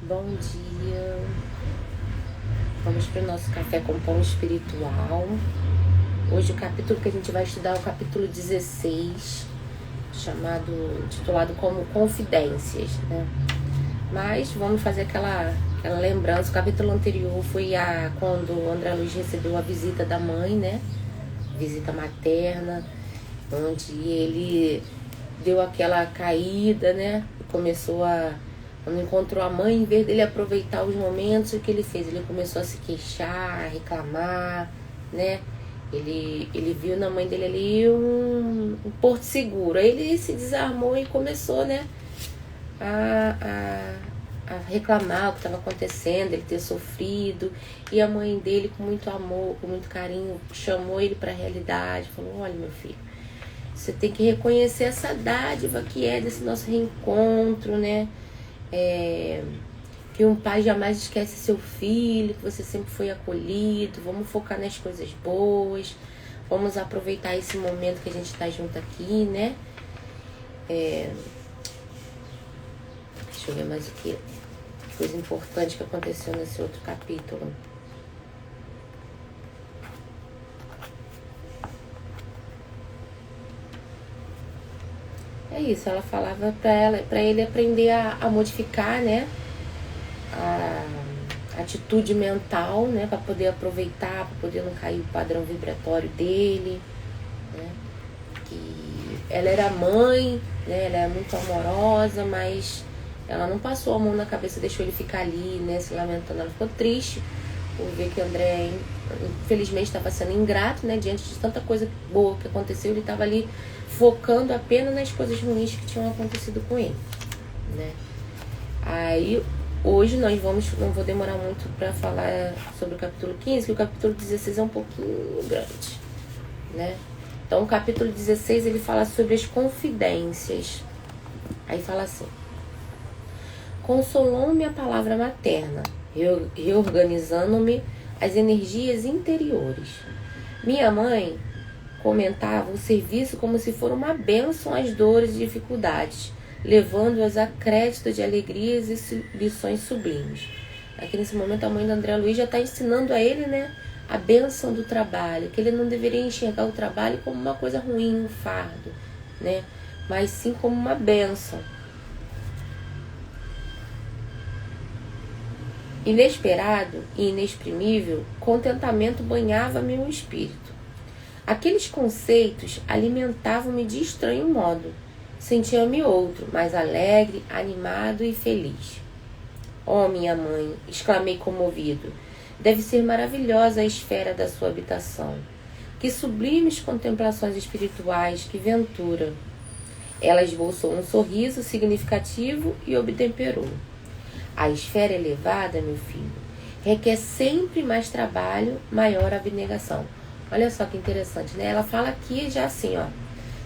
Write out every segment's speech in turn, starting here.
Bom dia. Vamos para o nosso café com pão espiritual. Hoje o capítulo que a gente vai estudar é o capítulo 16, titulado como Confidências, né? Mas vamos fazer aquela lembrança. O capítulo anterior foi quando o André Luiz recebeu a visita da mãe, né? Visita materna, onde ele deu aquela caída, né? Quando encontrou a mãe, em vez dele aproveitar os momentos, o que ele fez? Ele começou a se queixar, a reclamar, né? Ele viu na mãe dele ali um porto seguro. Aí ele se desarmou e começou, né? A reclamar o que estava acontecendo, ele ter sofrido. E a mãe dele, com muito amor, com muito carinho, chamou ele para a realidade. Falou: olha, meu filho, você tem que reconhecer essa dádiva que é desse nosso reencontro, né? Que um pai jamais esquece seu filho, que você sempre foi acolhido. Vamos focar nas coisas boas, vamos aproveitar esse momento que a gente está junto aqui, né? Deixa eu ver mais o que coisa importante que aconteceu nesse outro capítulo. É isso, ela falava para ele aprender a modificar, né? A atitude mental, né? Para poder aproveitar, para poder não cair o padrão vibratório dele, né? Que ela era mãe, né? Ela é muito amorosa, mas ela não passou a mão na cabeça, deixou ele ficar ali, né? Se lamentando. Ela ficou triste por ver que o André, infelizmente, estava sendo ingrato, né? Diante de tanta coisa boa que aconteceu, ele estava ali focando apenas nas coisas ruins que tinham acontecido com ele, né? Aí, hoje não vou demorar muito para falar sobre o capítulo 15, que o capítulo 16 é um pouquinho grande, né? Então, o capítulo 16, ele fala sobre as confidências. Aí fala assim: consolou-me a palavra materna, reorganizando-me as energias interiores. Minha mãe comentava o serviço como se for uma bênção às dores e dificuldades, levando-as a crédito de alegrias e lições sublimes. Aqui nesse momento a mãe do André Luiz já está ensinando a ele, né, a bênção do trabalho, que ele não deveria enxergar o trabalho como uma coisa ruim, um fardo, né, mas sim como uma bênção. Inesperado e inexprimível, contentamento banhava meu espírito. Aqueles conceitos alimentavam-me de estranho modo. Sentia-me outro, mais alegre, animado e feliz. Oh, minha mãe, exclamei comovido, deve ser maravilhosa a esfera da sua habitação. Que sublimes contemplações espirituais, que ventura! Ela esboçou um sorriso significativo e obtemperou. A esfera elevada, meu filho, requer sempre mais trabalho, maior abnegação. Olha só que interessante, né? Ela fala aqui já assim, ó.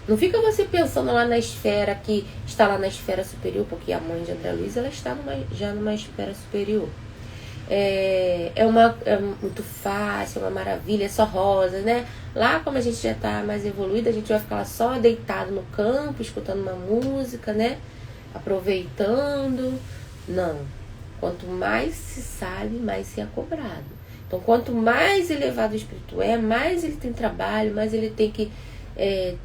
Não fica você pensando lá na esfera que está lá na esfera superior, porque a mãe de André Luiz, ela está já numa esfera superior. É muito fácil, é uma maravilha, é só rosa, né? Lá, como a gente já está mais evoluído, a gente vai ficar lá só deitado no campo, escutando uma música, né? Aproveitando. Não. Quanto mais se sabe, mais se é cobrado. Então, quanto mais elevado o espírito é, mais ele tem trabalho, mais ele tem que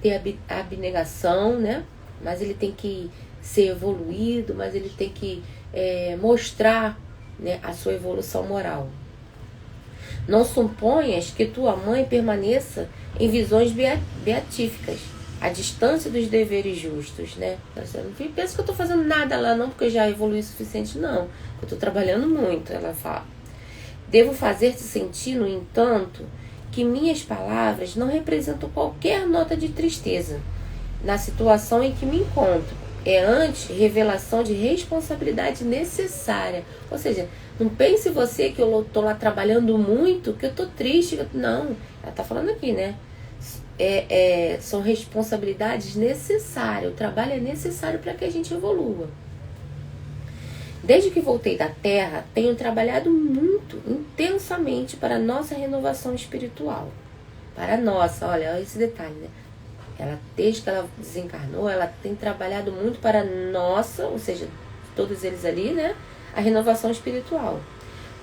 ter abnegação, né? Mais ele tem que ser evoluído, mais ele tem que mostrar, né, a sua evolução moral. Não suponhas que tua mãe permaneça em visões beatíficas, à distância dos deveres justos, né? Você não pensa que eu estou fazendo nada lá não, porque eu já evolui o suficiente, não. Eu estou trabalhando muito, ela fala. Devo fazer-te sentir, no entanto, que minhas palavras não representam qualquer nota de tristeza na situação em que me encontro. É antes revelação de responsabilidade necessária. Ou seja, não pense você que eu estou lá trabalhando muito, que eu estou triste. Não, ela está falando aqui, né? São responsabilidades necessárias. O trabalho é necessário para que a gente evolua. Desde que voltei da Terra, tenho trabalhado muito, intensamente para a nossa renovação espiritual. Para a nossa, olha esse detalhe, né? Desde que ela desencarnou, ela tem trabalhado muito para a nossa, ou seja, todos eles ali, né? a renovação espiritual.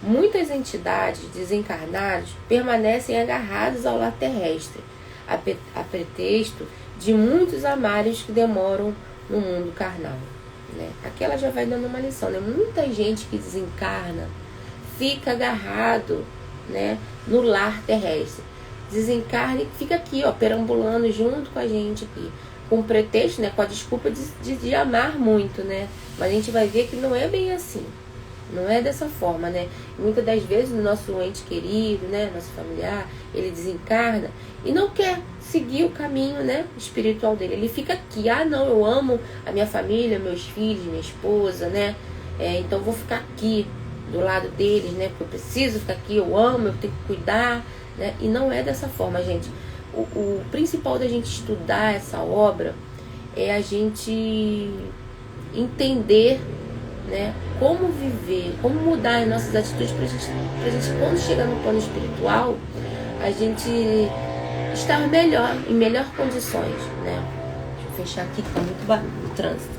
Muitas entidades desencarnadas permanecem agarradas ao lar terrestre, a pretexto de muitos amários que demoram no mundo carnal. Né? Aqui ela já vai dando uma lição. Né? Muita gente que desencarna fica agarrado, né, no lar terrestre. Desencarna e fica aqui, ó, perambulando junto com a gente aqui, com o pretexto, né, com a desculpa de amar muito, né? Mas a gente vai ver que não é bem assim. Não é dessa forma, né? Muitas das vezes o nosso ente querido, né, nosso familiar, ele desencarna e não quer seguir o caminho, né, espiritual dele. Ele fica aqui, não, eu amo a minha família, meus filhos, minha esposa, né? Então eu vou ficar aqui do lado deles, né? Porque eu preciso ficar aqui, eu amo, eu tenho que cuidar, né? E não é dessa forma, gente. O principal da gente estudar essa obra é a gente entender, né, como viver, como mudar as nossas atitudes pra gente quando chegar no plano espiritual, a gente estar melhor, em melhor condições, né? Deixa eu fechar aqui que tá muito barulho no trânsito.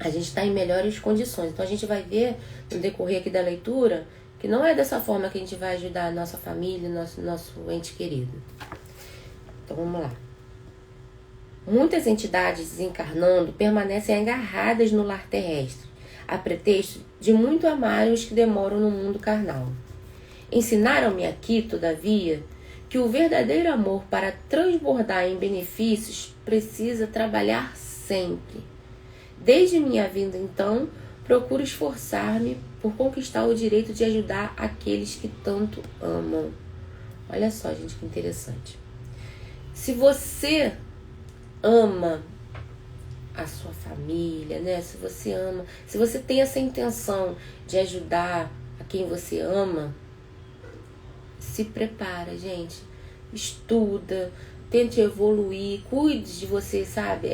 A gente está em melhores condições. Então a gente vai ver no decorrer aqui da leitura que não é dessa forma que a gente vai ajudar a nossa família, nosso ente querido. Então vamos lá. Muitas entidades desencarnando permanecem agarradas no lar terrestre, a pretexto de muito amar os que demoram no mundo carnal. Ensinaram-me aqui, todavia, que o verdadeiro amor, para transbordar em benefícios, precisa trabalhar sempre. Desde minha vinda, então, procuro esforçar-me por conquistar o direito de ajudar aqueles que tanto amam. Olha só, gente, que interessante. Se você ama a sua família, né? Se você tem essa intenção de ajudar a quem você ama, se prepara, gente. Estuda, tente evoluir, cuide de você, sabe?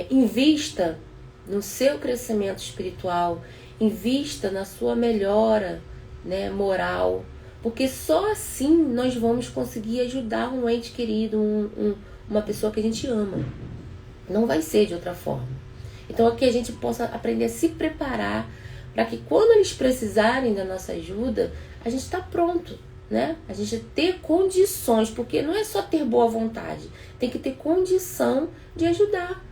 Invista no seu crescimento espiritual, invista na sua melhora, né, moral, porque só assim nós vamos conseguir ajudar um ente querido, uma pessoa que a gente ama. Não vai ser de outra forma. Então aqui a gente possa aprender a se preparar para que quando eles precisarem da nossa ajuda, a gente está pronto, né? A gente ter condições, porque não é só ter boa vontade, tem que ter condição de ajudar.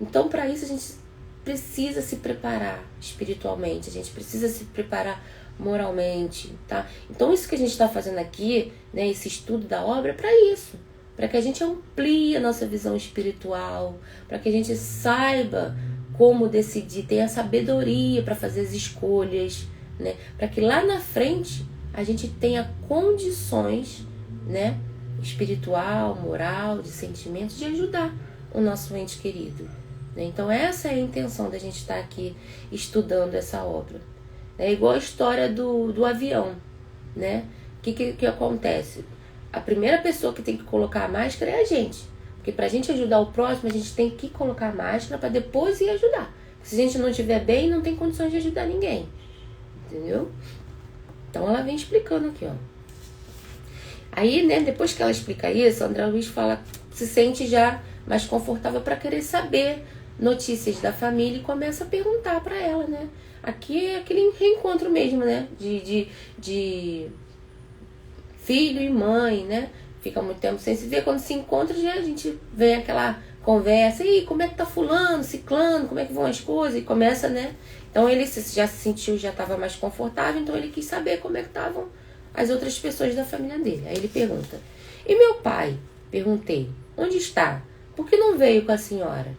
Então para isso a gente precisa se preparar espiritualmente, a gente precisa se preparar moralmente, tá? Então isso que a gente está fazendo aqui, né, esse estudo da obra é para isso, para que a gente amplie a nossa visão espiritual, para que a gente saiba como decidir, tenha sabedoria para fazer as escolhas, né? Para que lá na frente a gente tenha condições, né, espiritual, moral, de sentimentos, de ajudar o nosso ente querido. Então essa é a intenção da gente estar aqui estudando essa obra. É igual a história do avião, né? O que acontece? A primeira pessoa que tem que colocar a máscara é a gente. Porque pra gente ajudar o próximo, a gente tem que colocar a máscara para depois ir ajudar. Se a gente não estiver bem, não tem condições de ajudar ninguém. Entendeu? Então ela vem explicando aqui, ó. Aí, né, depois que ela explica isso, a André Luiz se sente já mais confortável para querer saber notícias da família e começa a perguntar para ela, né? Aqui é aquele reencontro mesmo, né? De filho e mãe, né? Fica muito tempo sem se ver. Quando se encontra, já a gente vem aquela conversa. E como é que tá fulano, ciclano, como é que vão as coisas? E começa, né? Então ele já se sentiu, já estava mais confortável, então ele quis saber como é que estavam as outras pessoas da família dele. Aí ele pergunta: e meu pai? Perguntei: onde está? Por que não veio com a senhora?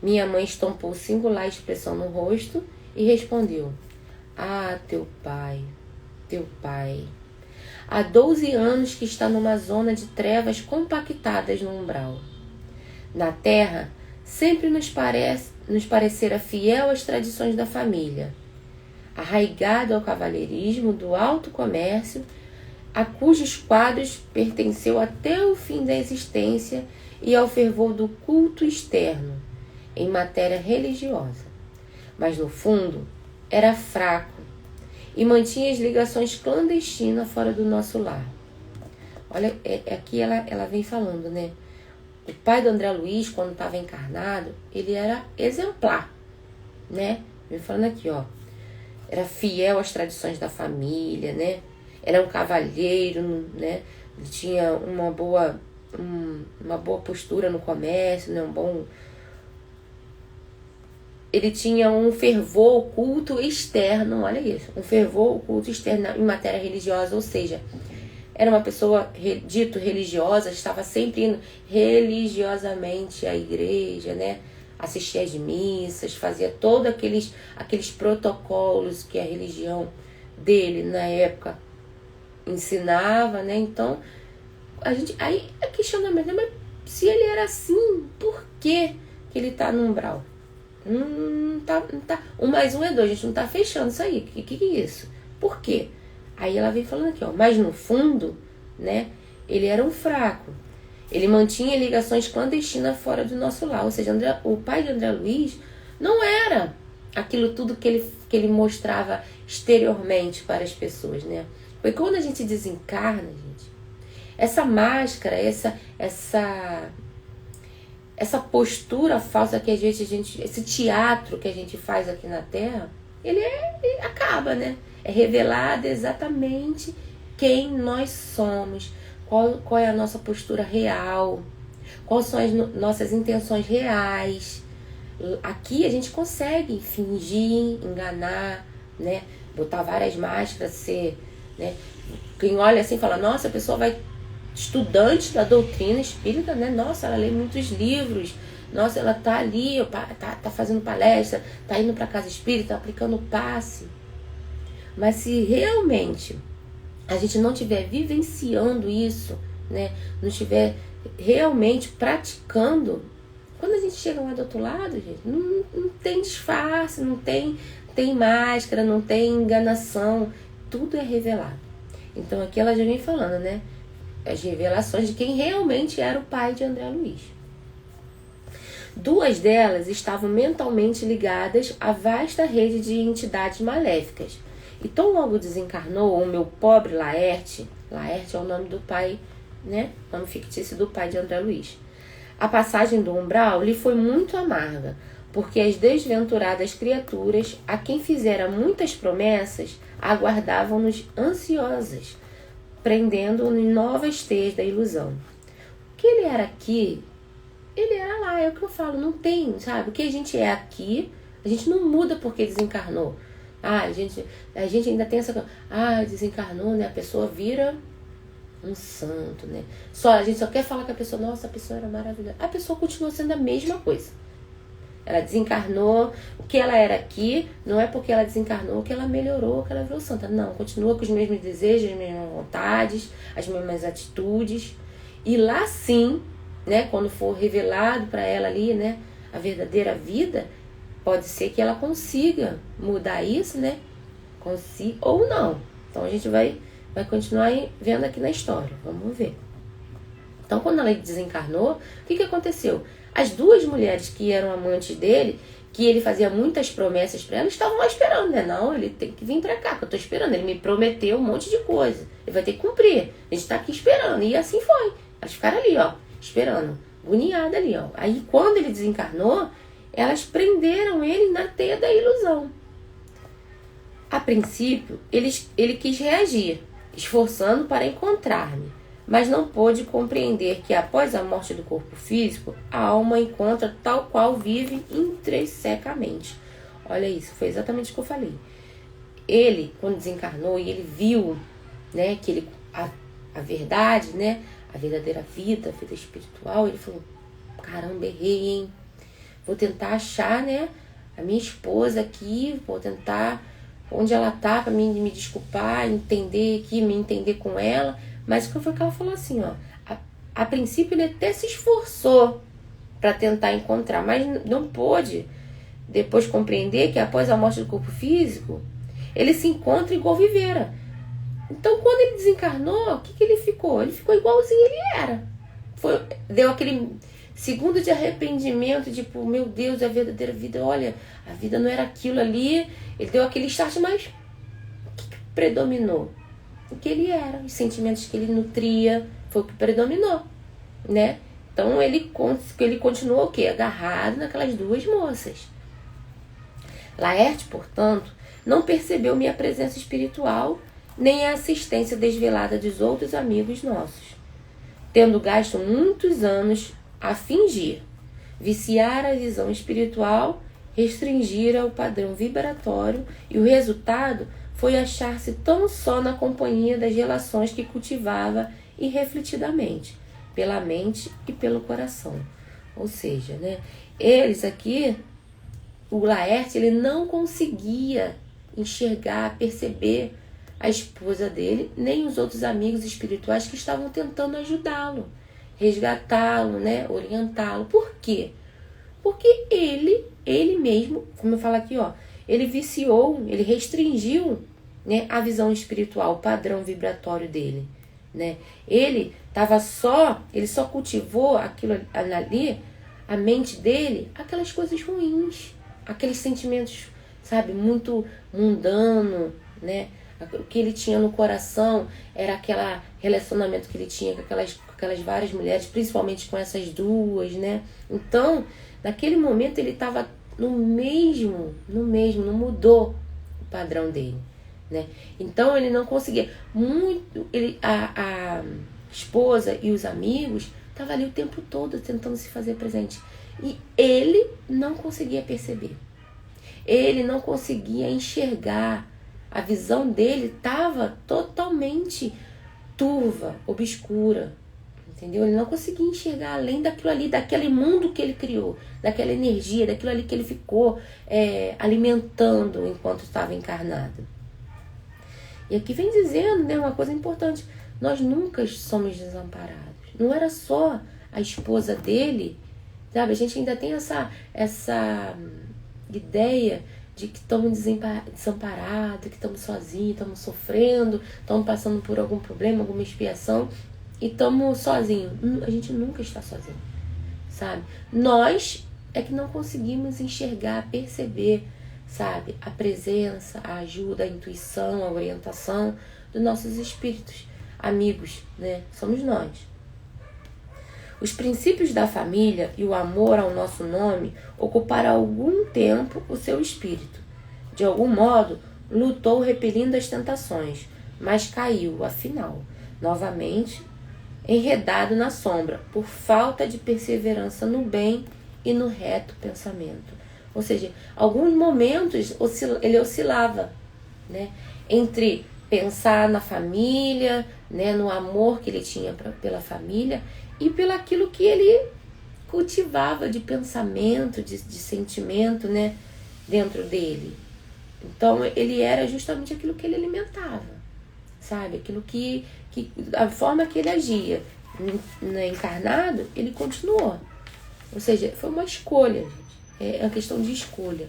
Minha mãe estampou singular expressão no rosto e respondeu: ah, teu pai. Há 12 anos que está numa zona de trevas compactadas no umbral. Na terra, sempre nos parecera fiel às tradições da família, arraigado ao cavalheirismo do alto comércio, a cujos quadros pertenceu até o fim da existência e ao fervor do culto externo, em matéria religiosa. Mas, no fundo, era fraco e mantinha as ligações clandestinas fora do nosso lar. Olha, aqui ela vem falando, né? O pai do André Luiz, quando estava encarnado, ele era exemplar, né? Me falando aqui, ó. Era fiel às tradições da família, né? Era um cavalheiro, né? Ele tinha uma boa postura no comércio, né? Ele tinha um fervor oculto externo, olha isso, um fervor oculto externo em matéria religiosa, ou seja, era uma pessoa dito religiosa, estava sempre indo religiosamente à igreja, né? Assistia às missas, fazia todos aqueles protocolos que a religião dele na época ensinava, né? Então, aí é questionamento, mas se ele era assim, por que ele está no umbral? Não tá. 1 mais 1 é 2, a gente não tá fechando isso aí. Que é isso? Por quê? Aí ela vem falando aqui, ó. Mas no fundo, né, ele era um fraco. Ele mantinha ligações clandestinas fora do nosso lar. Ou seja, o pai de André Luiz não era aquilo tudo que ele mostrava exteriormente para as pessoas, né? Porque quando a gente desencarna, gente, essa máscara, essa postura falsa que às vezes esse teatro que a gente faz aqui na Terra, ele acaba, né? É revelado exatamente quem nós somos, qual é a nossa postura real, quais são as nossas intenções reais. Aqui a gente consegue fingir, enganar, né? Botar várias máscaras, né? Quem olha assim fala, nossa, a pessoa vai... Estudante da doutrina espírita, né? Nossa, ela lê muitos livros. Nossa, ela tá ali, tá fazendo palestra, tá indo pra casa espírita, aplicando passe. Mas se realmente a gente não estiver vivenciando isso, né? Não estiver realmente praticando, quando a gente chega lá do outro lado, gente, não tem disfarce, não tem máscara, não tem enganação. Tudo é revelado. Então aqui ela já vem falando, né? As revelações de quem realmente era o pai de André Luiz. 2 delas estavam mentalmente ligadas à vasta rede de entidades maléficas. E tão logo desencarnou o meu pobre Laerte é o nome do pai, né? Nome fictício do pai de André Luiz. A passagem do umbral lhe foi muito amarga, porque as desventuradas criaturas, a quem fizera muitas promessas, aguardavam-nos ansiosas, prendendo-o em novas teias da ilusão. O que ele era aqui, ele era lá, é o que eu falo, não tem, sabe? O que a gente é aqui, a gente não muda porque desencarnou. A gente ainda tem essa coisa, desencarnou, né? A pessoa vira um santo, né? A gente só quer falar que a pessoa, nossa, a pessoa era maravilhosa. A pessoa continua sendo a mesma coisa. Ela desencarnou, o que ela era aqui, não é porque ela desencarnou que ela melhorou, que ela virou santa. Não, continua com os mesmos desejos, as mesmas vontades, as mesmas atitudes. E lá sim, né, quando for revelado para ela ali, né, a verdadeira vida, pode ser que ela consiga mudar isso, né? Ou não. Então a gente vai continuar vendo aqui na história. Vamos ver. Então quando ela desencarnou, o que aconteceu? As 2 mulheres que eram amantes dele, que ele fazia muitas promessas para ela, estavam lá esperando, né? Não, ele tem que vir para cá, que eu tô esperando. Ele me prometeu um monte de coisa. Ele vai ter que cumprir. A gente tá aqui esperando. E assim foi. Elas ficaram ali, ó, esperando. Agoniada ali, ó. Aí quando ele desencarnou, elas prenderam ele na teia da ilusão. A princípio, ele quis reagir, esforçando para encontrar-me, mas não pôde compreender que após a morte do corpo físico, a alma encontra tal qual vive intrinsecamente. Olha isso, foi exatamente o que eu falei. Ele, quando desencarnou e ele viu, né, que a verdade, né, a verdadeira vida, a vida espiritual, ele falou, caramba, errei, hein? Vou tentar achar, né, a minha esposa aqui, vou tentar onde ela tá para mim me desculpar, entender aqui, me entender com ela. Mas o que foi que ela falou assim, ó, a princípio ele até se esforçou para tentar encontrar, mas não pôde depois compreender que após a morte do corpo físico, ele se encontra igual vivera. Então quando ele desencarnou, o que ele ficou? Ele ficou igualzinho ele era. Deu aquele segundo de arrependimento, tipo, meu Deus, a verdadeira vida, olha, a vida não era aquilo ali. Ele deu aquele start, mas o que predominou? O que ele era, os sentimentos que ele nutria, foi o que predominou, né? Então ele continuou o quê? Agarrado naquelas duas moças. Laerte, portanto, não percebeu minha presença espiritual, nem a assistência desvelada dos outros amigos nossos, tendo gasto muitos anos a fingir, viciar a visão espiritual, restringir o padrão vibratório, e o resultado foi achar-se tão só na companhia das relações que cultivava irrefletidamente, pela mente e pelo coração. Ou seja, né, eles aqui, o Laerte, ele não conseguia enxergar, perceber a esposa dele, nem os outros amigos espirituais que estavam tentando ajudá-lo, resgatá-lo, né, orientá-lo. Por quê? Porque ele mesmo, como eu falo aqui, ó, ele viciou, ele restringiu, né, a visão espiritual, o padrão vibratório dele, né? Ele só cultivou aquilo ali, a mente dele, aquelas coisas ruins, aqueles sentimentos, sabe, muito mundano, né? O que ele tinha no coração era aquele relacionamento que ele tinha com aquelas várias mulheres, principalmente com essas duas, né? Então, naquele momento ele estava no mesmo, não mudou o padrão dele, né? Então ele não conseguia a esposa e os amigos estavam ali o tempo todo tentando se fazer presente, e ele não conseguia perceber, ele não conseguia enxergar. A visão dele estava totalmente turva, obscura, entendeu? Ele não conseguia enxergar além daquilo ali, daquele mundo que ele criou, daquela energia, daquilo ali que ele ficou alimentando enquanto estava encarnado. E aqui vem dizendo, né, uma coisa importante: nós nunca somos desamparados. Não era só a esposa dele, sabe? A gente ainda tem essa ideia de que estamos desamparados, que estamos sozinhos, estamos sofrendo, estamos passando por algum problema, alguma expiação, e estamos sozinhos. A gente nunca está sozinho, sabe? Nós é que não conseguimos enxergar, perceber, sabe, a presença, a ajuda, a intuição, a orientação dos nossos espíritos amigos, né? Somos nós. Os princípios da família e o amor ao nosso nome ocuparam algum tempo o seu espírito. De algum modo, lutou repelindo as tentações, mas caiu, afinal, novamente enredado na sombra, por falta de perseverança no bem e no reto pensamento. Ou seja, alguns momentos ele oscilava, né, entre pensar na família, né, no amor que ele tinha pela família, e pelo aquilo que ele cultivava de pensamento, de sentimento, né, dentro dele. Então ele era justamente aquilo que ele alimentava, sabe? Aquilo que a forma que ele agia encarnado, ele continuou. Ou seja, foi uma escolha, gente. É uma questão de escolha.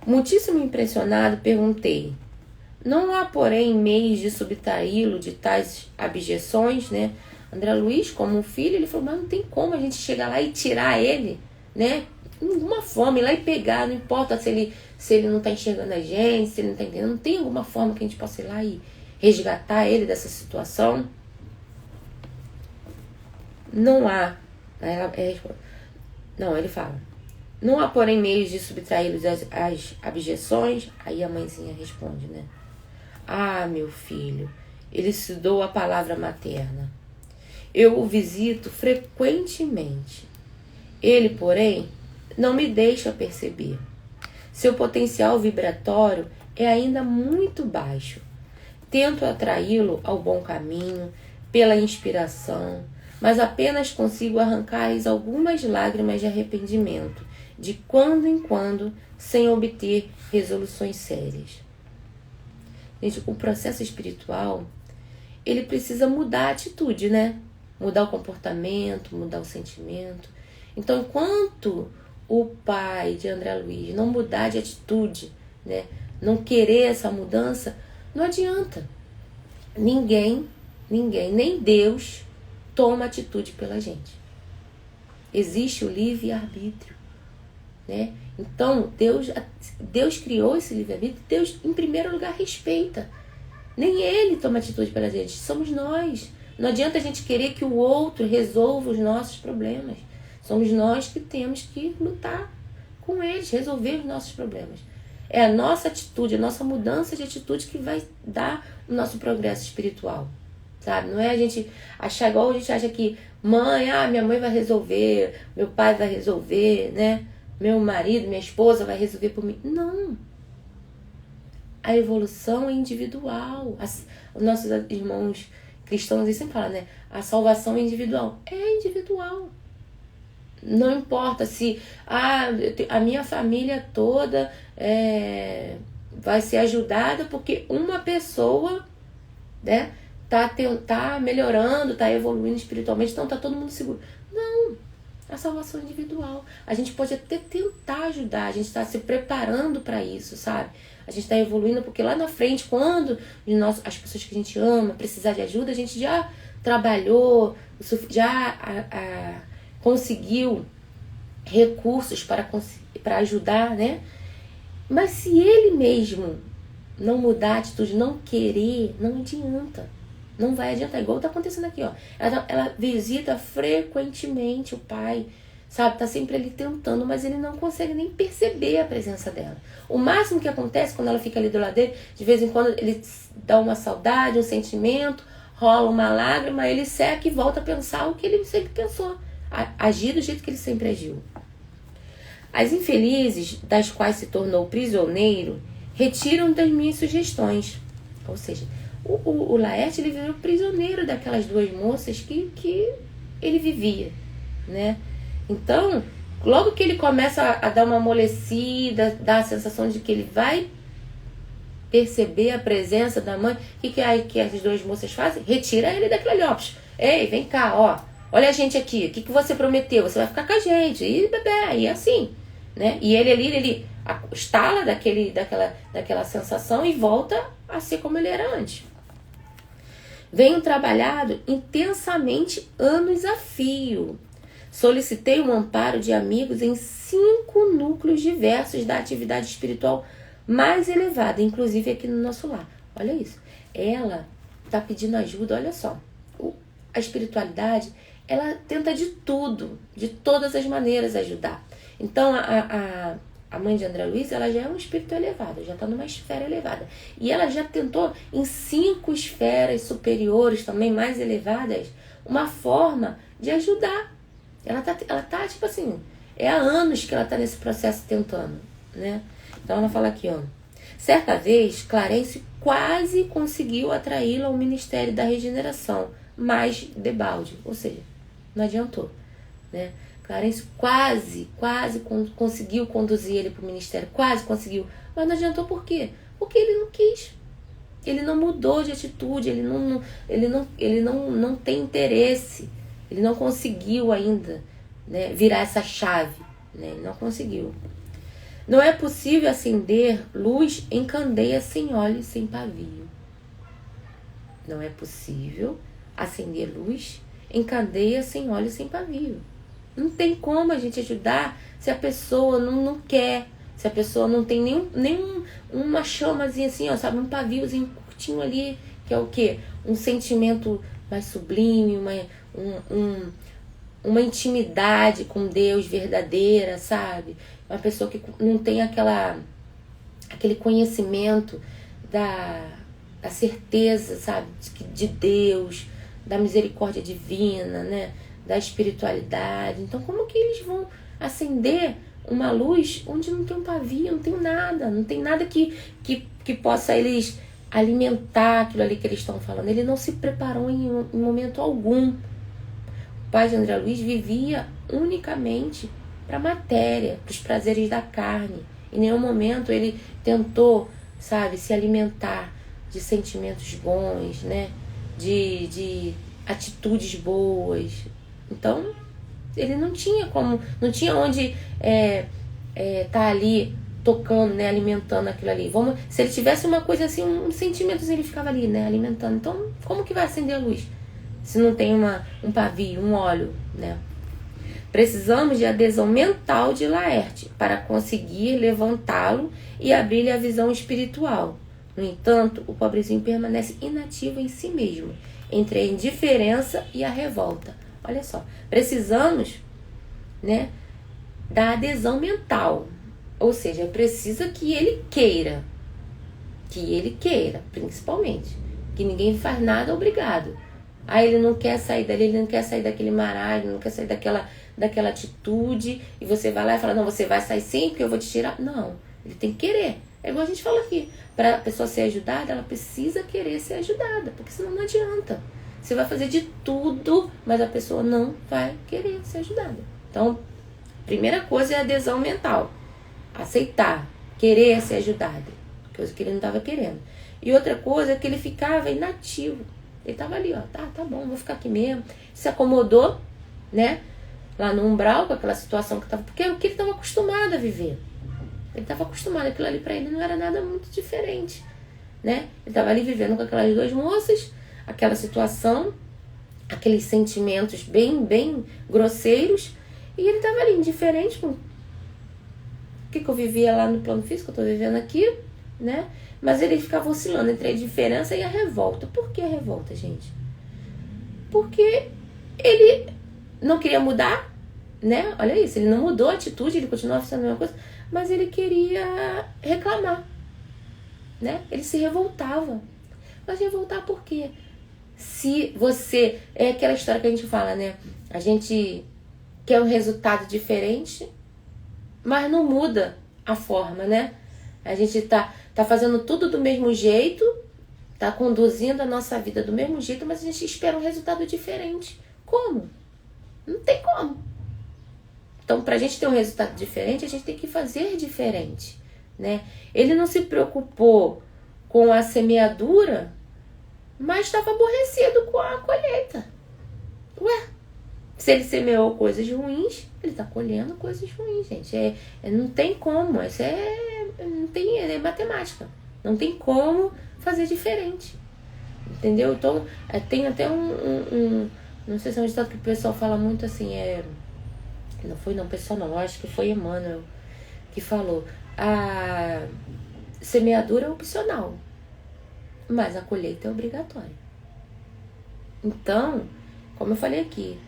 Muitíssimo impressionado, perguntei: não há, porém, meios de subtraí-lo de tais abjeções, né? André Luiz, como um filho, ele falou: mas não tem como a gente chegar lá e tirar ele, né? De alguma forma, ir lá e pegar, não importa se ele não está enxergando a gente, se ele não está entendendo, não tem alguma forma que a gente possa ir lá e resgatar ele dessa situação? Não há. Não, ele fala: não há, porém, meios de subtraí-lo às abjeções. Aí a mãezinha responde, né? Ah, meu filho, ele estudou a palavra materna. Eu o visito frequentemente. Ele, porém, não me deixa perceber. Seu potencial vibratório é ainda muito baixo. Tento atraí-lo ao bom caminho pela inspiração, mas apenas consigo arrancar-lhes algumas lágrimas de arrependimento, de quando em quando, sem obter resoluções sérias. Gente, o processo espiritual, ele precisa mudar a atitude, né? Mudar o comportamento, mudar o sentimento. Então, enquanto o pai de André Luiz não mudar de atitude, né? Não querer essa mudança, não adianta. Ninguém, nem Deus, toma atitude pela gente. Existe o livre-arbítrio, né? Então, Deus criou esse livre-arbítrio. Deus, em primeiro lugar, respeita. Nem Ele toma atitude pela gente, somos nós. Não adianta a gente querer que o outro resolva os nossos problemas. Somos nós que temos que lutar com eles, resolver os nossos problemas. É a nossa atitude, a nossa mudança de atitude que vai dar o nosso progresso espiritual, sabe? Não é a gente achar igual a gente acha que minha mãe vai resolver, meu pai vai resolver, né? Meu marido, minha esposa vai resolver por mim. Não. A evolução é individual. Os nossos irmãos cristãos eles sempre falam, né? A salvação é individual. É individual. Não importa se a minha família toda vai ser ajudada porque uma pessoa, né, tá melhorando, tá evoluindo espiritualmente, então tá todo mundo seguro. Não, a salvação é individual. A gente pode até tentar ajudar, a gente está se preparando para isso, sabe? A gente está evoluindo porque lá na frente, quando as pessoas que a gente ama precisar de ajuda, a gente já trabalhou, já conseguiu recursos para ajudar, né? Mas se ele mesmo não mudar a atitude, não querer, não adianta. Não vai adiantar. Igual tá acontecendo aqui, ó. Ela visita frequentemente o pai, sabe? Tá sempre ali tentando, mas ele não consegue nem perceber a presença dela. O máximo que acontece quando ela fica ali do lado dele, de vez em quando ele dá uma saudade, um sentimento, rola uma lágrima, ele seca e volta a pensar o que ele sempre pensou. Agir do jeito que ele sempre agiu. As infelizes, das quais se tornou prisioneiro, retiram das minhas sugestões. Ou seja, o Laerte ele virou prisioneiro daquelas duas moças que ele vivia, né? Então, logo que ele começa a dar uma amolecida, dá a sensação de que ele vai perceber a presença da mãe, o que as duas moças fazem? Retira ele daquele ali, ó. Ei, vem cá, ó. Olha a gente aqui, o que você prometeu? Você vai ficar com a gente. E bebê, e assim, né? E ele estala daquela sensação e volta a ser como ele era antes. Venho trabalhado intensamente anos a fio. Solicitei um amparo de amigos em 5 núcleos diversos da atividade espiritual mais elevada, inclusive aqui no nosso lar. Olha isso. Ela está pedindo ajuda, olha só. A espiritualidade, ela tenta de tudo, de todas as maneiras ajudar. Então, a mãe de André Luiz, ela já é um espírito elevado, já está numa esfera elevada. E ela já tentou em 5 esferas superiores, também mais elevadas, uma forma de ajudar. Ela tá tipo assim, há anos que ela está nesse processo tentando, né? Então ela fala aqui, ó. Certa vez, Clarence quase conseguiu atraí-la ao Ministério da Regeneração, mas debalde, ou seja, não adiantou, né? Clarence quase conseguiu conduzir ele para o ministério, quase conseguiu, mas não adiantou por quê? Porque ele não quis, ele não mudou de atitude, ele não tem interesse, ele não conseguiu ainda, né, virar essa chave, né? Ele não conseguiu. Não é possível acender luz em candeia sem óleo e sem pavio. Não é possível acender luz em candeia sem óleo e sem pavio. Não tem como a gente ajudar se a pessoa não quer, se a pessoa não tem nem uma chamazinha assim, ó, sabe, um paviozinho curtinho ali, que é o quê? Um sentimento mais sublime, uma intimidade com Deus verdadeira, sabe? Uma pessoa que não tem aquele conhecimento da certeza, sabe, de Deus, da misericórdia divina, né? Da espiritualidade. Então, como que eles vão acender uma luz onde não tem um pavio, não tem nada que possa eles alimentar aquilo ali que eles estão falando? Ele não se preparou em momento algum. O pai de André Luiz vivia unicamente para a matéria, para os prazeres da carne. Em nenhum momento ele tentou, sabe, se alimentar de sentimentos bons, né? De atitudes boas. Então, ele não tinha onde tá ali tocando, né, alimentando aquilo ali. Se ele tivesse uma coisa assim, um sentimento, ele ficava ali, né, alimentando. Então, como que vai acender a luz? Se não tem um pavio, um óleo, né? Precisamos de adesão mental de Laerte para conseguir levantá-lo e abrir-lhe a visão espiritual. No entanto, o pobrezinho permanece inativo em si mesmo, entre a indiferença e a revolta. Olha só, precisamos, né, da adesão mental. Ou seja, precisa que ele queira, principalmente. Que ninguém faz nada obrigado. Aí ele não quer sair dali, ele não quer sair daquele marasmo, não quer sair daquela atitude, e você vai lá e fala, não, você vai sair sim, porque eu vou te tirar. Não, ele tem que querer. É igual a gente fala aqui, para a pessoa ser ajudada, ela precisa querer ser ajudada, porque senão não adianta. Você vai fazer de tudo, mas a pessoa não vai querer ser ajudada. Então, primeira coisa é a adesão mental. Aceitar, querer ser ajudado, coisa que ele não estava querendo. E outra coisa é que ele ficava inativo. Ele estava ali, ó, tá bom, vou ficar aqui mesmo. Se acomodou, né, lá no umbral com aquela situação que estava, porque é o que ele estava acostumado a viver. Ele estava acostumado, aquilo ali para ele não era nada muito diferente, né? Ele estava ali vivendo com aquelas duas moças, aquela situação, aqueles sentimentos bem grosseiros, e ele estava ali indiferente com o que eu vivia lá no plano físico, eu estou vivendo aqui, né? Mas ele ficava oscilando entre a indiferença e a revolta. Por que a revolta, gente? Porque ele não queria mudar, né? Olha isso, ele não mudou a atitude, ele continuava fazendo a mesma coisa, mas ele queria reclamar, né? Ele se revoltava. Mas revoltar por quê? Se você... É aquela história que a gente fala, né? A gente quer um resultado diferente, mas não muda a forma, né? A gente tá fazendo tudo do mesmo jeito, tá conduzindo a nossa vida do mesmo jeito, mas a gente espera um resultado diferente. Como? Não tem como. Então, pra gente ter um resultado diferente, a gente tem que fazer diferente, né? Ele não se preocupou com a semeadura, mas estava aborrecido com a colheita. Ué, se ele semeou coisas ruins, ele está colhendo coisas ruins, gente. Não tem como, é matemática. Não tem como fazer diferente. Entendeu? Então, tem até não sei se é um ditado que o pessoal fala muito assim, não, pessoal não, acho que foi Emmanuel que falou, a semeadura é opcional, mas a colheita é obrigatória. Então, como eu falei aqui,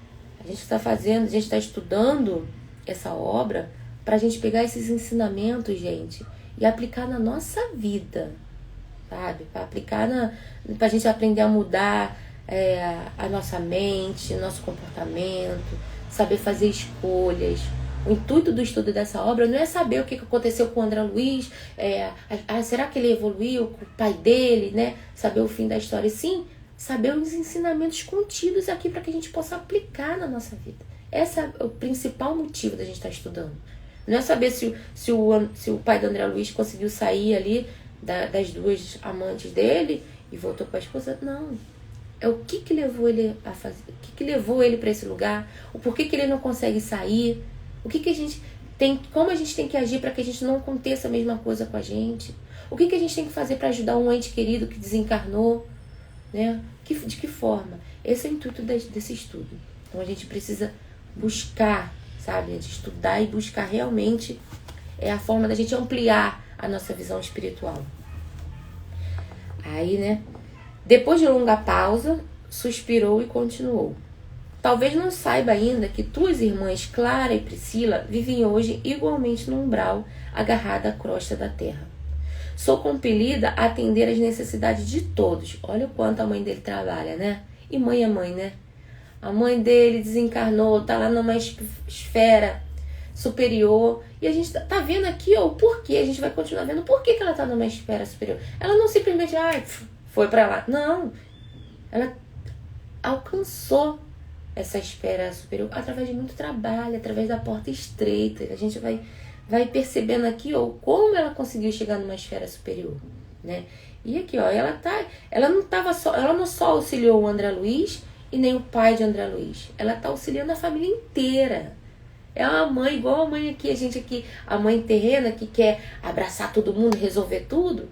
a gente está estudando essa obra para a gente pegar esses ensinamentos, gente, e aplicar na nossa vida, sabe? Para aplicar para a gente aprender a mudar a nossa mente, nosso comportamento, saber fazer escolhas. O intuito do estudo dessa obra não é saber o que aconteceu com o André Luiz, será que ele evoluiu com o pai dele, né? Saber o fim da história, sim, saber os ensinamentos contidos aqui para que a gente possa aplicar na nossa vida. Esse é o principal motivo da gente estar estudando. Não é saber se o pai do André Luiz conseguiu sair ali das duas amantes dele e voltou com a esposa. Não. É o que levou ele a fazer, o que levou ele para esse lugar, o porquê que ele não consegue sair, como a gente tem que agir para que a gente não aconteça a mesma coisa com a gente, o que a gente tem que fazer para ajudar um ente querido que desencarnou, né? De que forma? Esse é o intuito desse estudo. Então a gente precisa buscar, sabe? De estudar e buscar realmente a forma da gente ampliar a nossa visão espiritual. Aí, né? Depois de longa pausa, suspirou e continuou. Talvez não saiba ainda que tuas irmãs Clara e Priscila vivem hoje igualmente no umbral, agarrada à crosta da terra. Sou compelida a atender às necessidades de todos. Olha o quanto a mãe dele trabalha, né? E mãe é mãe, né? A mãe dele desencarnou, tá lá numa esfera superior. E a gente tá vendo aqui, ó, o porquê. A gente vai continuar vendo o porquê que ela tá numa esfera superior. Ela não simplesmente, foi pra lá. Não. Ela alcançou essa esfera superior através de muito trabalho, através da porta estreita. A gente vai percebendo aqui, ó, como ela conseguiu chegar numa esfera superior, né? E aqui, ó, ela não só auxiliou o André Luiz e nem o pai de André Luiz. Ela tá auxiliando a família inteira. É uma mãe, igual a mãe aqui, a mãe terrena que quer abraçar todo mundo, resolver tudo.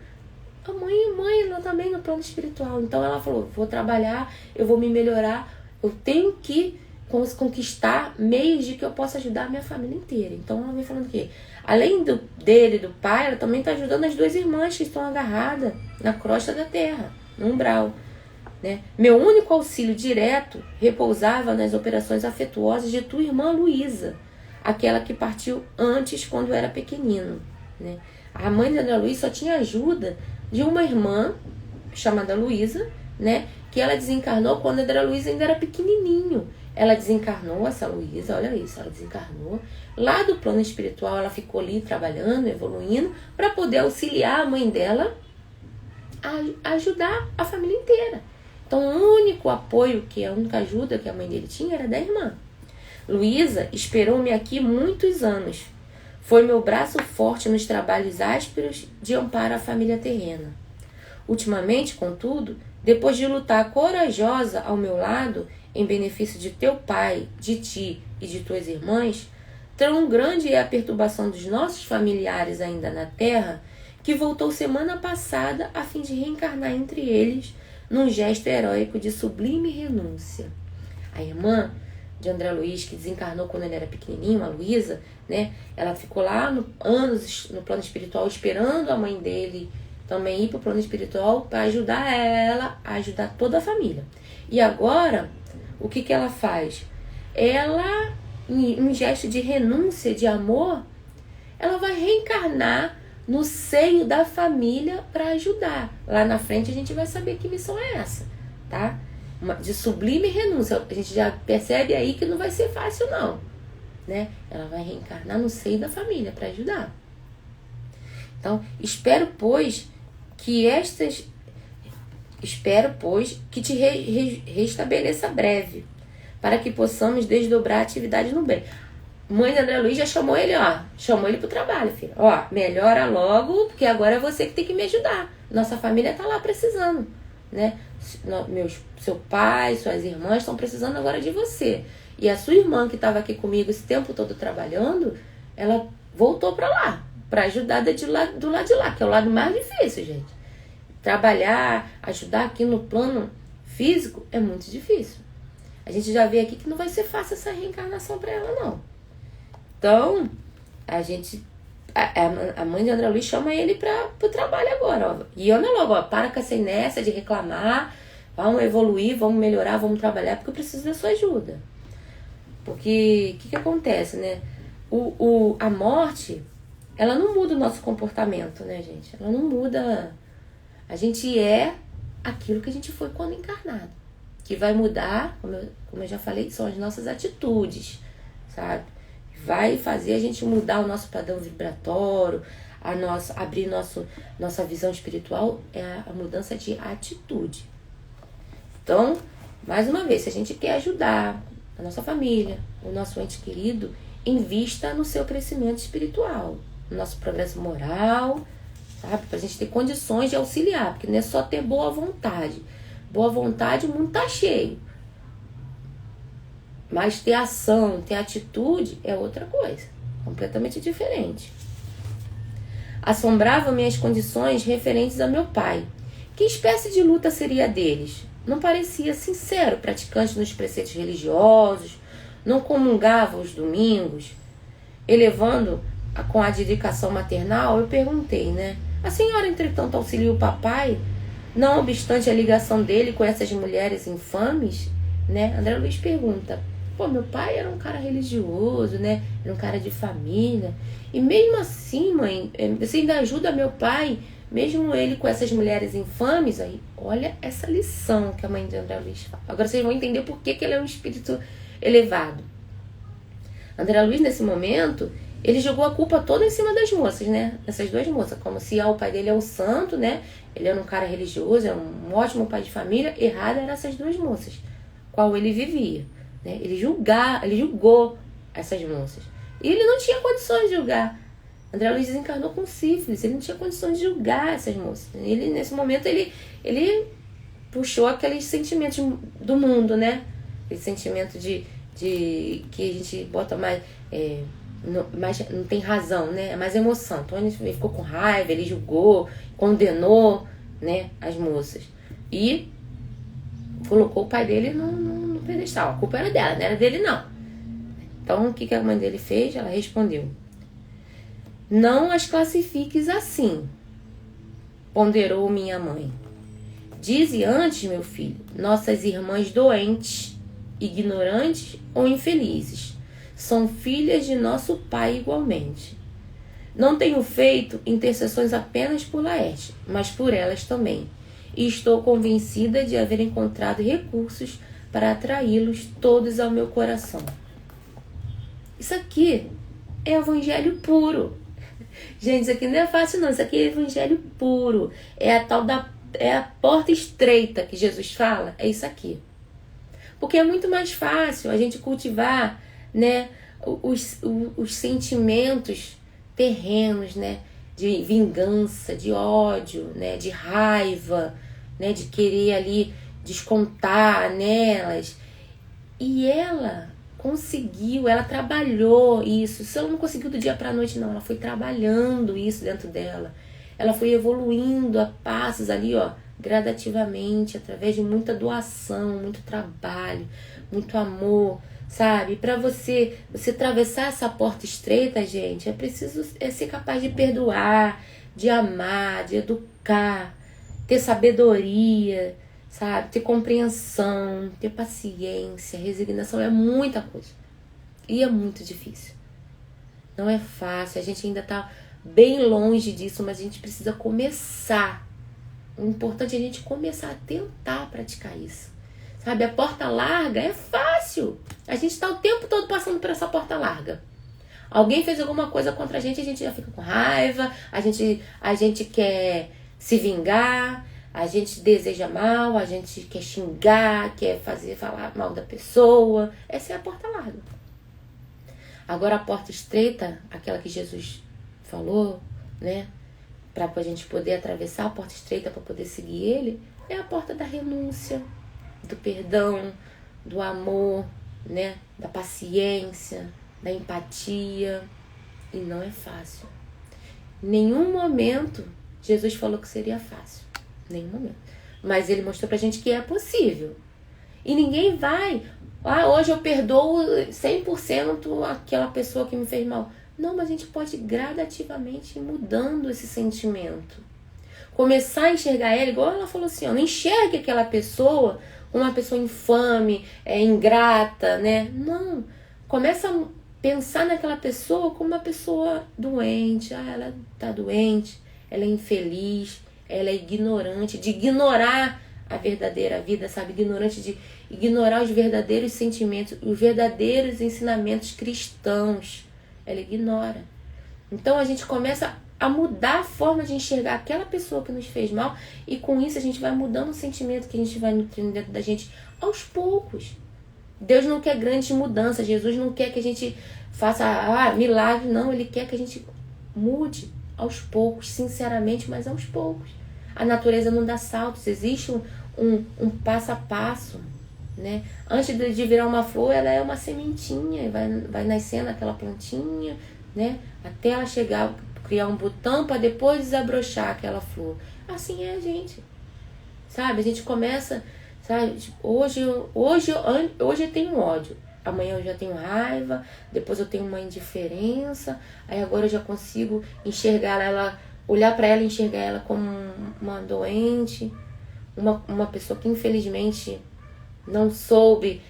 A mãe é mãe, ela também no plano espiritual. Então ela falou, vou trabalhar, eu vou me melhorar, eu tenho que conquistar meios de que eu possa ajudar a minha família inteira. Então ela vem falando que, além dele e do pai, ela também está ajudando as duas irmãs que estão agarradas na crosta da terra, no umbral. Né? Meu único auxílio direto repousava nas operações afetuosas de tua irmã Luísa, aquela que partiu antes quando eu era pequenino. Né? A mãe de André Luiz só tinha ajuda de uma irmã chamada Luísa, né? Que ela desencarnou quando André Luiz ainda era pequenininho. Ela desencarnou, essa Luísa, olha isso, ela desencarnou. Lá do plano espiritual ela ficou ali trabalhando, evoluindo, para poder auxiliar a mãe dela a ajudar a família inteira. Então o único apoio, a única ajuda que a mãe dele tinha era da irmã. Luísa esperou-me aqui muitos anos. Foi meu braço forte nos trabalhos ásperos de amparo à família terrena. Ultimamente, contudo, depois de lutar corajosa ao meu lado, em benefício de teu pai, de ti e de tuas irmãs, tão grande é a perturbação dos nossos familiares ainda na terra, que voltou semana passada a fim de reencarnar entre eles num gesto heróico de sublime renúncia. A irmã de André Luiz, que desencarnou quando ele era pequenininho, a Luísa, né? Ela ficou lá anos no plano espiritual esperando a mãe dele também ir para o plano espiritual para ajudar ela, a ajudar toda a família. E agora, o que ela faz? Ela, em um gesto de renúncia, de amor, ela vai reencarnar no seio da família para ajudar. Lá na frente a gente vai saber que missão é essa, tá? De sublime renúncia. A gente já percebe aí que não vai ser fácil não, né? Ela vai reencarnar no seio da família para ajudar. Então, espero, pois, que te restabeleça breve, para que possamos desdobrar a atividade no bem. Mãe de André Luiz já chamou ele, chamou ele pro trabalho, filho. Melhora logo, porque agora é você que tem que me ajudar. Nossa família tá lá precisando, né? Seu pai, suas irmãs estão precisando agora de você. E a sua irmã, que estava aqui comigo esse tempo todo trabalhando, ela voltou para lá, para ajudar do lado de lá, que é o lado mais difícil, gente. Trabalhar, ajudar aqui no plano físico é muito difícil. A gente já vê aqui que não vai ser fácil essa reencarnação para ela, não. Então, a mãe de André Luiz chama ele pro trabalho agora, E anda logo, para com essa inércia de reclamar, vamos evoluir, vamos melhorar, vamos trabalhar, porque eu preciso da sua ajuda. Porque, o que acontece, né? A morte, ela não muda o nosso comportamento, né, gente? Ela não muda. A gente é aquilo que a gente foi quando encarnado. Que vai mudar, como eu já falei, são as nossas atitudes, sabe? Vai fazer a gente mudar o nosso padrão vibratório, abrir nossa visão espiritual, é a mudança de atitude. Então, mais uma vez, se a gente quer ajudar a nossa família, o nosso ente querido, invista no seu crescimento espiritual, no nosso progresso moral, sabe? Pra gente ter condições de auxiliar, porque não é só ter boa vontade. Boa vontade, o mundo tá cheio. Mas ter ação, ter atitude é outra coisa, completamente diferente. Assombravam-me as condições referentes a meu pai. Que espécie de luta seria a deles? Não parecia sincero, praticante nos preceitos religiosos, não comungava os domingos. Elevando com a dedicação maternal, eu perguntei, né? A senhora, entretanto, auxilia o papai, não obstante a ligação dele com essas mulheres infames, né? André Luiz pergunta, meu pai era um cara religioso, né? Era um cara de família. E mesmo assim, mãe, você ainda ajuda meu pai, mesmo ele com essas mulheres infames? Aí, olha essa lição que a mãe de André Luiz fala. Agora vocês vão entender por que ele é um espírito elevado. André Luiz, nesse momento, ele jogou a culpa toda em cima das moças, né? Essas duas moças, como se o pai dele é um santo, né? Ele era um cara religioso, é um ótimo pai de família. Errado eram essas duas moças, qual ele vivia, né? Ele julgou essas moças. E ele não tinha condições de julgar. André Luiz desencarnou com sífilis, ele não tinha condições de julgar essas moças. Ele, nesse momento, ele puxou aqueles sentimentos do mundo, né? Aquele sentimento de que a gente bota mais... não tem razão, né? É mais emoção. Então ele ficou com raiva, ele julgou, condenou, né, as moças. E colocou o pai dele no no pedestal. A culpa era dela, não era dele não. Então o que a mãe dele fez? Ela respondeu: não as classifiques assim, ponderou minha mãe. Dize antes, meu filho, nossas irmãs doentes, ignorantes ou infelizes, são filhas de nosso pai igualmente. Não tenho feito intercessões apenas por Laerte, mas por elas também. E estou convencida de haver encontrado recursos para atraí-los todos ao meu coração. Isso aqui é evangelho puro. Gente, isso aqui não é fácil não, isso aqui é evangelho puro. É a tal da a porta estreita que Jesus fala, é isso aqui. Porque é muito mais fácil a gente cultivar, né, os sentimentos terrenos, né, de vingança, de ódio, né, de raiva, né, de querer ali descontar nelas. E ela conseguiu, ela trabalhou isso. Ela não conseguiu do dia para a noite, não. Ela foi trabalhando isso dentro dela. Ela foi evoluindo a passos ali, ó, gradativamente, através de muita doação, muito trabalho, muito amor, sabe? Para você atravessar essa porta estreita, gente, é preciso ser capaz de perdoar, de amar, de educar, ter sabedoria, sabe? Ter compreensão, ter paciência, resignação, é muita coisa. E é muito difícil. Não é fácil, a gente ainda tá bem longe disso, mas a gente precisa começar. O importante é a gente começar a tentar praticar isso. Sabe, a porta larga é fácil. A gente está o tempo todo passando por essa porta larga. Alguém fez alguma coisa contra a gente já fica com raiva, a gente quer se vingar, a gente deseja mal, a gente quer xingar, quer falar mal da pessoa. Essa é a porta larga. Agora a porta estreita, aquela que Jesus falou, né, para a gente poder atravessar a porta estreita para poder seguir ele, é a porta da renúncia, do perdão, do amor, né, da paciência, da empatia. E não é fácil. Em nenhum momento Jesus falou que seria fácil. Nenhum momento. Mas ele mostrou pra gente que é possível. E ninguém vai, hoje eu perdoo 100% aquela pessoa que me fez mal. Não, mas a gente pode gradativamente ir mudando esse sentimento. Começar a enxergar ela, igual ela falou assim, não enxergue aquela pessoa, uma pessoa infame, ingrata, né? Não. Começa a pensar naquela pessoa como uma pessoa doente. Ela tá doente, ela é infeliz, ela é ignorante, de ignorar a verdadeira vida, sabe? Ignorante de ignorar os verdadeiros sentimentos, os verdadeiros ensinamentos cristãos. Ela ignora. Então a gente começa a mudar a forma de enxergar aquela pessoa que nos fez mal, e com isso a gente vai mudando o sentimento que a gente vai nutrindo dentro da gente aos poucos. Deus não quer grandes mudanças, Jesus não quer que a gente faça milagre, não. Ele quer que a gente mude aos poucos, sinceramente, mas aos poucos. A natureza não dá saltos, existe um passo a passo, né? Antes de virar uma flor, ela é uma sementinha, vai nascendo aquela plantinha, né? Até ela chegar, criar um botão para depois desabrochar aquela flor. Assim é a gente, sabe? A gente começa, sabe? Tipo, hoje eu tenho ódio, amanhã eu já tenho raiva, depois eu tenho uma indiferença, aí agora eu já consigo enxergar ela, olhar para ela e enxergar ela como uma doente, uma pessoa que infelizmente não soube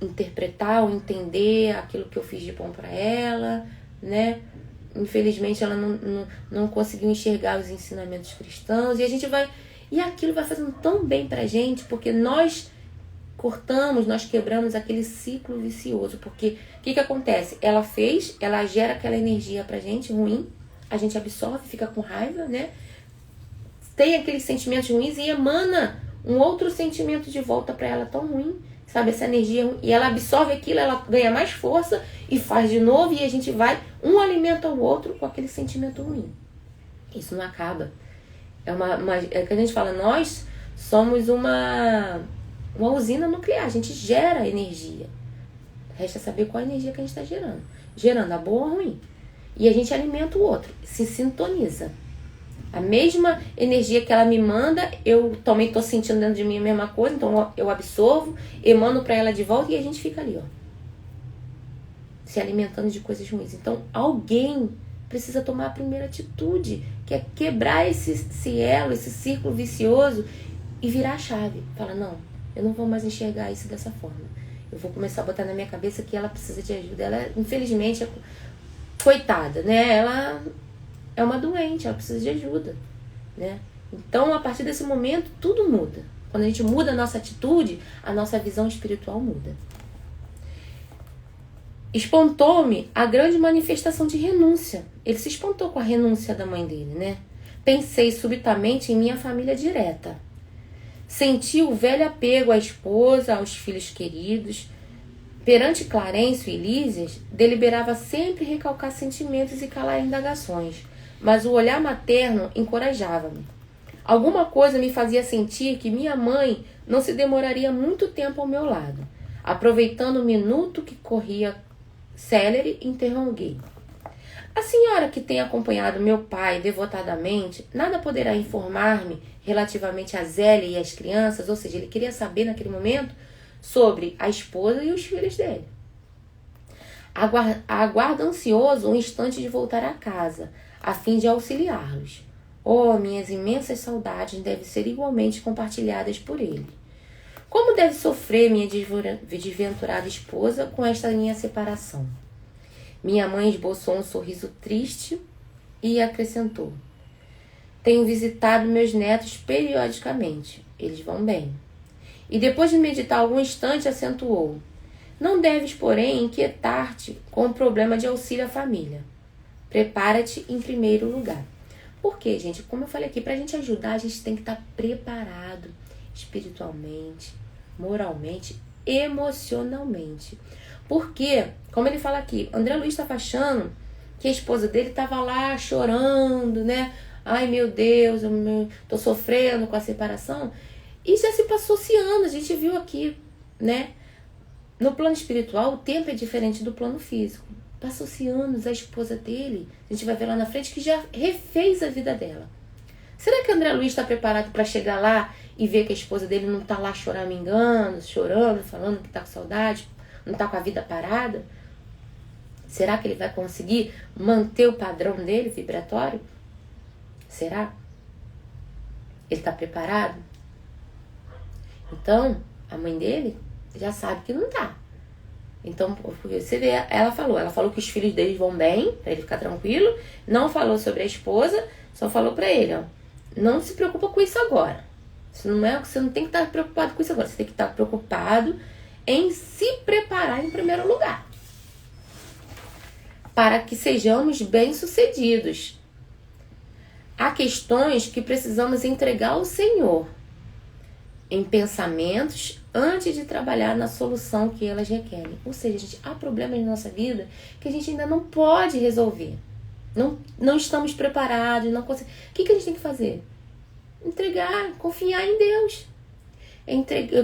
interpretar ou entender aquilo que eu fiz de bom para ela, né? Infelizmente ela não conseguiu enxergar os ensinamentos cristãos, e aquilo vai fazendo tão bem pra gente, porque nós quebramos aquele ciclo vicioso. Porque o que acontece? Ela gera aquela energia pra gente ruim, a gente absorve, fica com raiva, né? Tem aqueles sentimentos ruins e emana um outro sentimento de volta pra ela tão ruim, sabe? Essa energia ruim, e ela absorve aquilo, ela ganha mais força e faz de novo, e a gente vai, um alimenta o outro com aquele sentimento ruim. Isso não acaba. É que a gente fala, nós somos uma usina nuclear, a gente gera energia. Resta saber qual a energia que a gente está gerando. Gerando a boa ou a ruim. E a gente alimenta o outro, se sintoniza. A mesma energia que ela me manda, eu também tô sentindo dentro de mim a mesma coisa, então eu absorvo, emano para ela de volta e a gente fica ali, ó, se alimentando de coisas ruins. Então, alguém precisa tomar a primeira atitude, que é quebrar esse elo, esse círculo vicioso e virar a chave. Fala, não, eu não vou mais enxergar isso dessa forma. Eu vou começar a botar na minha cabeça que ela precisa de ajuda. Ela, infelizmente, coitada, né? Ela é uma doente, ela precisa de ajuda, né? Então, a partir desse momento, tudo muda. Quando a gente muda a nossa atitude, a nossa visão espiritual muda. Espantou-me a grande manifestação de renúncia. Ele se espantou com a renúncia da mãe dele, né? Pensei subitamente em minha família direta. Senti o velho apego à esposa, aos filhos queridos. Perante Clarencio e Lísias, deliberava sempre recalcar sentimentos e calar indagações, mas o olhar materno encorajava-me. Alguma coisa me fazia sentir que minha mãe não se demoraria muito tempo ao meu lado. Aproveitando o minuto que corria célere, interroguei. A senhora que tem acompanhado meu pai devotadamente, nada poderá informar-me relativamente a Zélia e as crianças? Ou seja, ele queria saber naquele momento sobre a esposa e os filhos dele. Aguardo ansioso um instante de voltar a casa, a fim de auxiliá-los. Oh, minhas imensas saudades devem ser igualmente compartilhadas por ele. Como deve sofrer minha desventurada esposa com esta minha separação? Minha mãe esboçou um sorriso triste e acrescentou. Tenho visitado meus netos periodicamente. Eles vão bem. E depois de meditar algum instante, acentuou. Não deves, porém, inquietar-te com o problema de auxílio à família. Prepara-te em primeiro lugar. Por quê, gente? Como eu falei aqui, para a gente ajudar, a gente tem que estar preparado espiritualmente, moralmente, emocionalmente. Porque, como ele fala aqui, André Luiz estava achando que a esposa dele estava lá chorando, né? Ai, meu Deus, eu tô sofrendo com a separação. E já se passou-se anos, a gente viu aqui, né? No plano espiritual, o tempo é diferente do plano físico. Passou-se anos, a esposa dele, a gente vai ver lá na frente, que já refez a vida dela. Será que André Luiz está preparado para chegar lá e ver que a esposa dele não está lá choramingando, chorando, falando que está com saudade, não está com a vida parada? Será que ele vai conseguir manter o padrão dele vibratório? Será? Ele está preparado? Então, a mãe dele já sabe que não tá. Então, você vê, ela falou que os filhos deles vão bem, pra ele ficar tranquilo. Não falou sobre a esposa, só falou pra ele, ó, não se preocupa com isso agora. Você não tem que estar preocupado com isso agora. Você tem que estar preocupado em se preparar em primeiro lugar, para que sejamos bem-sucedidos. Há questões que precisamos entregar ao Senhor em pensamentos antes de trabalhar na solução que elas requerem. Ou seja, gente, há problemas na nossa vida que a gente ainda não pode resolver. Não estamos preparados, não conseguimos. O que a gente tem que fazer? Entregar, confiar em Deus.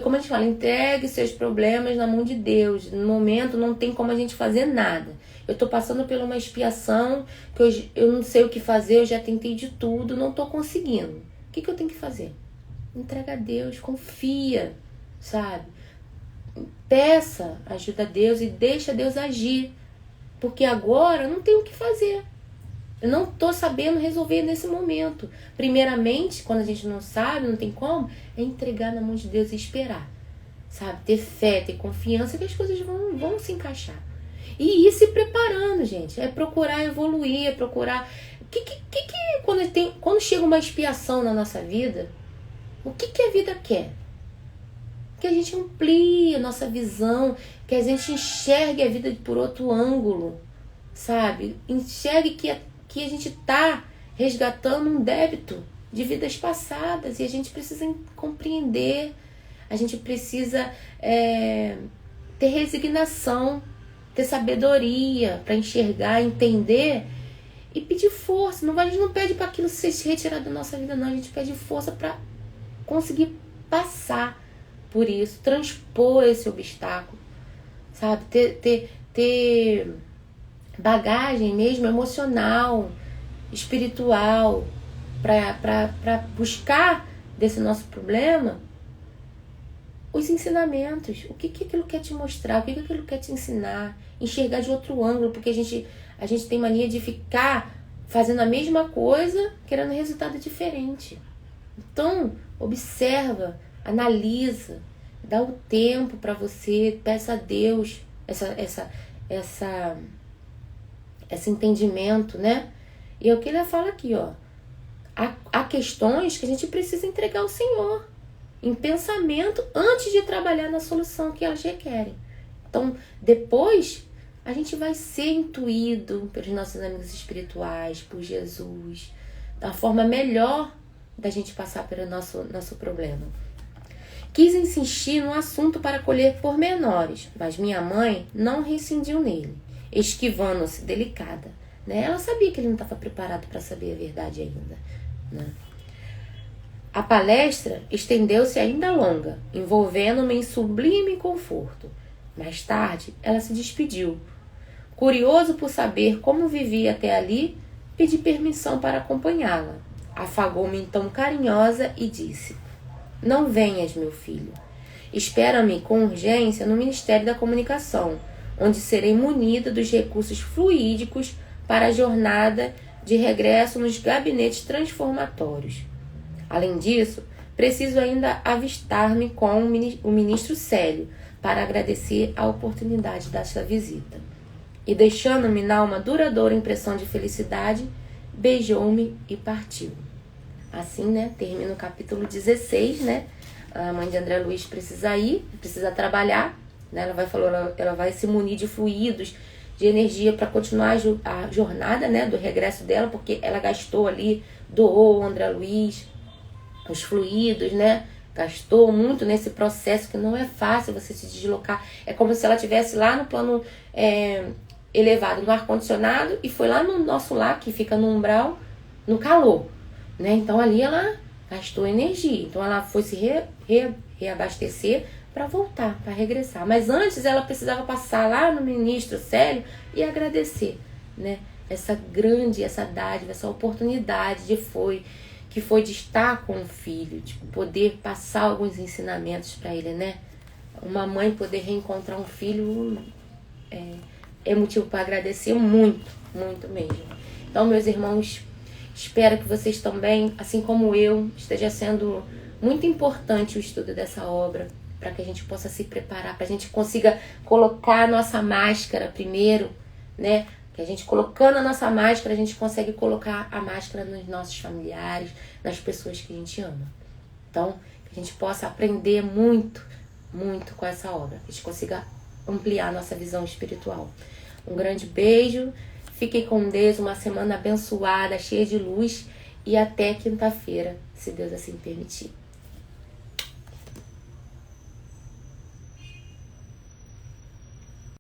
Como a gente fala, entregue seus problemas na mão de Deus. No momento não tem como a gente fazer nada. Eu estou passando por uma expiação que eu não sei o que fazer, eu já tentei de tudo, não estou conseguindo. O que eu tenho que fazer? Entrega a Deus, confia, sabe? Peça ajuda a Deus e deixa Deus agir. Porque agora eu não tenho o que fazer. Eu não estou sabendo resolver nesse momento. Primeiramente, quando a gente não sabe, não tem como, é entregar na mão de Deus e esperar. Sabe? Ter fé, ter confiança que as coisas vão se encaixar. E ir se preparando, gente. É procurar evoluir, é procurar... Quando chega uma expiação na nossa vida, o que a vida quer? Que a gente amplie a nossa visão, que a gente enxergue a vida por outro ângulo, sabe? Enxergue que a gente está resgatando um débito de vidas passadas e a gente precisa compreender, a gente precisa ter resignação, ter sabedoria para enxergar, entender e pedir força. A gente não pede para aquilo ser retirado da nossa vida, não. A gente pede força para conseguir passar por isso, transpor esse obstáculo, sabe? Ter bagagem mesmo emocional, espiritual, para buscar desse nosso problema os ensinamentos. O que aquilo quer te mostrar, o que aquilo quer te ensinar, enxergar de outro ângulo, porque a gente tem mania de ficar fazendo a mesma coisa, querendo resultado diferente. Então, observa, analisa, dá o tempo para você, peça a Deus esse entendimento, né? E é o que ele fala aqui, ó. Há questões que a gente precisa entregar ao Senhor em pensamento antes de trabalhar na solução que elas requerem. Então, depois, a gente vai ser intuído pelos nossos amigos espirituais, por Jesus, da forma melhor da gente passar pelo nosso problema. Quis insistir no assunto para colher pormenores, mas minha mãe não rescindiu nele, esquivando-se delicada. Né? Ela sabia que ele não estava preparado para saber a verdade ainda. Né? A palestra estendeu-se ainda longa, envolvendo-me em sublime conforto. Mais tarde, ela se despediu. Curioso por saber como vivia até ali, pedi permissão para acompanhá-la. Afagou-me então carinhosa e disse: não venhas, meu filho. Espera-me com urgência no Ministério da Comunicação, onde serei munida dos recursos fluídicos para a jornada de regresso nos gabinetes transformatórios. Além disso, preciso ainda avistar-me com o ministro Célio para agradecer a oportunidade desta visita. E deixando-me na uma duradoura impressão de felicidade, beijou-me e partiu. Assim, né, termina o capítulo 16, né? A mãe de André Luiz precisa ir, precisa trabalhar, né? Ela vai se munir de fluidos, de energia para continuar a jornada, né, do regresso dela, porque ela gastou ali, doou o André Luiz, os fluidos, né? Gastou muito nesse processo, que não é fácil você se deslocar. É como se ela estivesse lá no plano elevado, no ar-condicionado, e foi lá no nosso lar, que fica no umbral, no calor. Né? Então ali ela gastou energia. Então ela foi se reabastecer para voltar, para regressar. Mas antes ela precisava passar lá no ministro Célio e agradecer, né? Essa dádiva, essa oportunidade que foi de estar com o filho, de poder passar alguns ensinamentos para ele, né? Uma mãe poder reencontrar um filho é motivo para agradecer muito, muito mesmo. Então, meus irmãos, espero que vocês também, assim como eu, esteja sendo muito importante o estudo dessa obra, para que a gente possa se preparar, para a gente consiga colocar a nossa máscara primeiro, né? Que a gente colocando a nossa máscara, a gente consegue colocar a máscara nos nossos familiares, nas pessoas que a gente ama. Então, que a gente possa aprender muito, muito com essa obra, que a gente consiga ampliar a nossa visão espiritual. Um grande beijo. Fiquem com Deus, uma semana abençoada, cheia de luz, e até quinta-feira, se Deus assim permitir.